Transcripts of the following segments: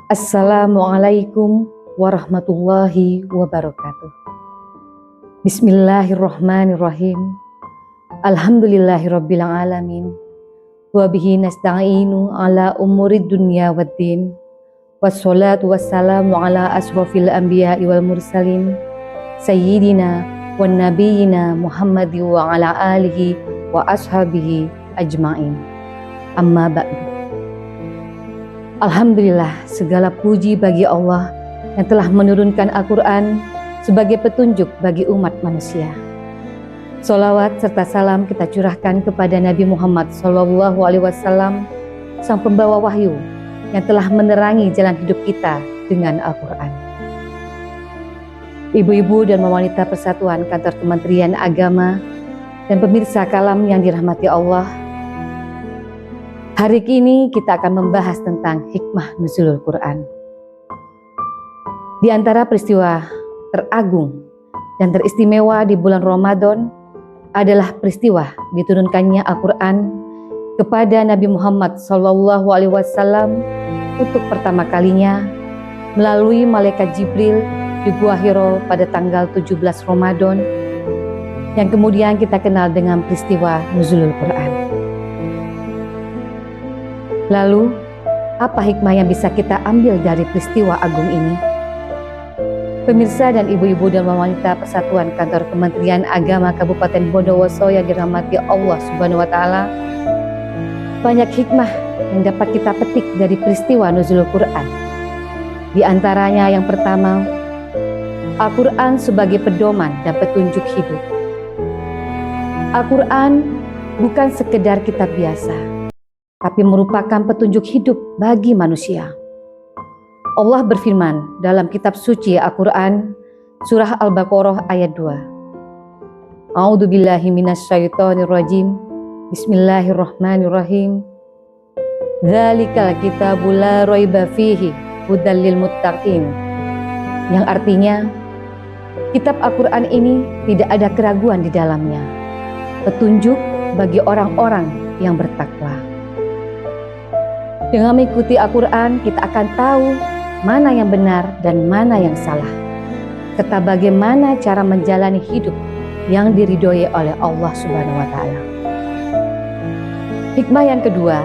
Assalamualaikum warahmatullahi wabarakatuh. Bismillahirrahmanirrahim. Alhamdulillahirabbil alamin. Wa bihi nasta'inu ala umurid dunya waddin. Wassalatu wassalamu ala asrofil anbiya'i wal mursalin. Sayyidina wa nabiyina Muhammadi wa ala alihi wa ashabihi ajma'in. Amma ba'du. Alhamdulillah, segala puji bagi Allah yang telah menurunkan Al-Quran sebagai petunjuk bagi umat manusia. Sholawat serta salam kita curahkan kepada Nabi Muhammad SAW, sang pembawa wahyu yang telah menerangi jalan hidup kita dengan Al-Quran. Ibu-ibu dan wanita Persatuan Kantor Kementerian Agama dan pemirsa kalam yang dirahmati Allah, hari ini kita akan membahas tentang hikmah nuzulul Quran. Di antara peristiwa teragung dan teristimewa di bulan Ramadan adalah peristiwa diturunkannya Al-Quran kepada Nabi Muhammad SAW untuk pertama kalinya melalui malaikat Jibril di Gua Hiro pada tanggal 17 Ramadan, yang kemudian kita kenal dengan peristiwa nuzulul Quran. Lalu, apa hikmah yang bisa kita ambil dari peristiwa agung ini? Pemirsa dan ibu-ibu dan wanita Persatuan Kantor Kementerian Agama Kabupaten Bondowoso yang dirahmati Allah Subhanahu wa Ta'ala, banyak hikmah yang dapat kita petik dari peristiwa nuzulul Quran. Di antaranya yang pertama, Al-Quran sebagai pedoman dan petunjuk hidup. Al-Quran bukan sekedar kitab biasa, tapi merupakan petunjuk hidup bagi manusia. Allah berfirman dalam kitab suci Al-Quran, surah Al-Baqarah ayat 2. A'udzubillahi minasyaitonirrajim. Bismillahirrahmanirrahim. Dzalikal kitabu la raiba fihi hudal lil muttaqin. Yang artinya, kitab Al-Quran ini tidak ada keraguan di dalamnya, petunjuk bagi orang-orang yang bertakwa. Dengan mengikuti Al-Quran, kita akan tahu mana yang benar dan mana yang salah, serta bagaimana cara menjalani hidup yang diridhoi oleh Allah Subhanahu wa Ta'ala. Hikmah yang kedua,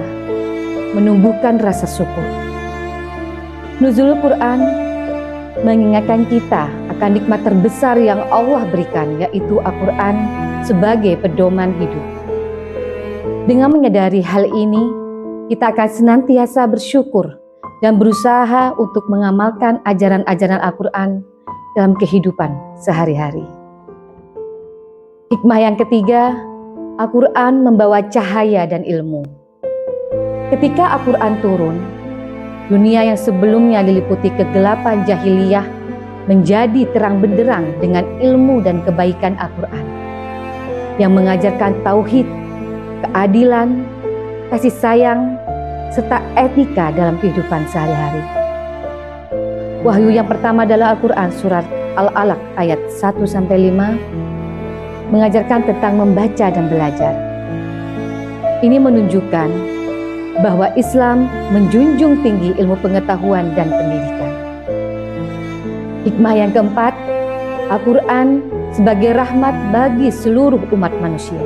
menumbuhkan rasa syukur. Nuzulul Quran mengingatkan kita akan nikmat terbesar yang Allah berikan, yaitu Al-Quran sebagai pedoman hidup. Dengan menyadari hal ini, kita akan senantiasa bersyukur dan berusaha untuk mengamalkan ajaran-ajaran Al-Quran dalam kehidupan sehari-hari. Hikmah yang ketiga, Al-Quran membawa cahaya dan ilmu. Ketika Al-Quran turun, dunia yang sebelumnya diliputi kegelapan jahiliyah menjadi terang benderang dengan ilmu dan kebaikan Al-Quran yang mengajarkan tauhid, keadilan, kasih sayang, serta etika dalam kehidupan sehari-hari. Wahyu yang pertama adalah Al-Quran surat Al-Alaq ayat 1-5 mengajarkan tentang membaca dan belajar. Ini menunjukkan bahwa Islam menjunjung tinggi ilmu pengetahuan dan pendidikan. Hikmah yang keempat, Al-Quran sebagai rahmat bagi seluruh umat manusia.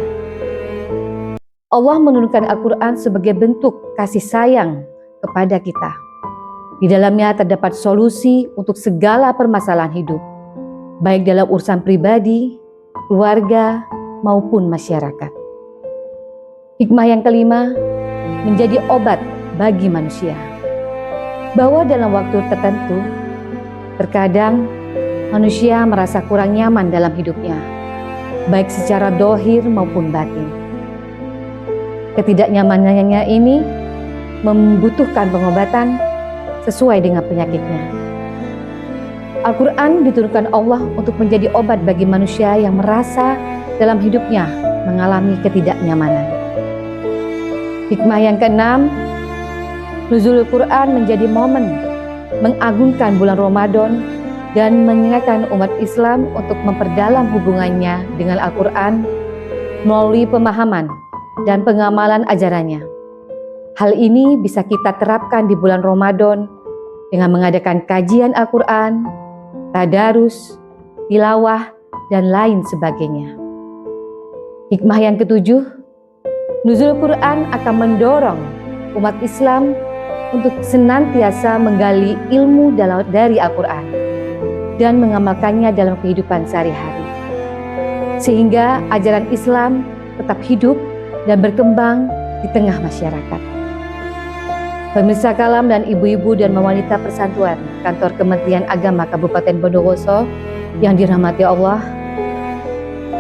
Allah menurunkan Al-Quran sebagai bentuk kasih sayang kepada kita. Di dalamnya terdapat solusi untuk segala permasalahan hidup, baik dalam urusan pribadi, keluarga, maupun masyarakat. Hikmah yang kelima, menjadi obat bagi manusia. Bahwa dalam waktu tertentu, terkadang manusia merasa kurang nyaman dalam hidupnya, baik secara dohir maupun batin. Ketidaknyamanannya ini membutuhkan pengobatan sesuai dengan penyakitnya. Al-Quran diturunkan Allah untuk menjadi obat bagi manusia yang merasa dalam hidupnya mengalami ketidaknyamanan. Hikmah yang keenam, nuzulul Quran menjadi momen mengagungkan bulan Ramadan dan mengingatkan umat Islam untuk memperdalam hubungannya dengan Al-Quran melalui pemahaman dan pengamalan ajarannya. Hal ini bisa kita terapkan di bulan Ramadan dengan mengadakan kajian Al-Quran, tadarus, tilawah, dan lain sebagainya. Hikmah yang ketujuh, nuzul Quran akan mendorong umat Islam untuk senantiasa menggali ilmu dari Al-Quran dan mengamalkannya dalam kehidupan sehari-hari, sehingga ajaran Islam tetap hidup dan berkembang di tengah masyarakat. Pemirsa Kalam dan ibu-ibu dan wanita persatuan Kantor Kementerian Agama Kabupaten Bondowoso yang dirahmati Allah,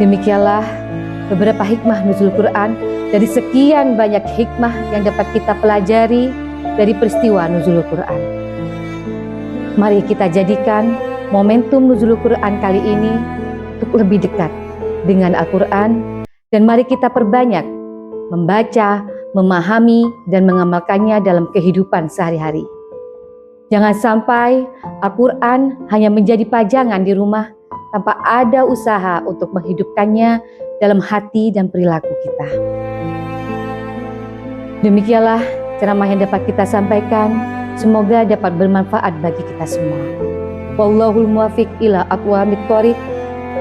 demikianlah beberapa hikmah nuzul Quran dari sekian banyak hikmah yang dapat kita pelajari dari peristiwa nuzul Quran. Mari kita jadikan momentum nuzul Quran kali ini untuk lebih dekat dengan Al-Quran, dan mari kita perbanyak membaca, memahami, dan mengamalkannya dalam kehidupan sehari-hari. Jangan sampai Al-Quran hanya menjadi pajangan di rumah tanpa ada usaha untuk menghidupkannya dalam hati dan perilaku kita. Demikianlah ceramah yang dapat kita sampaikan, semoga dapat bermanfaat bagi kita semua. Wallahul muwaffiq ila aqwamit thoriq.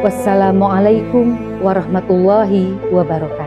Wassalamualaikum warahmatullahi wabarakatuh.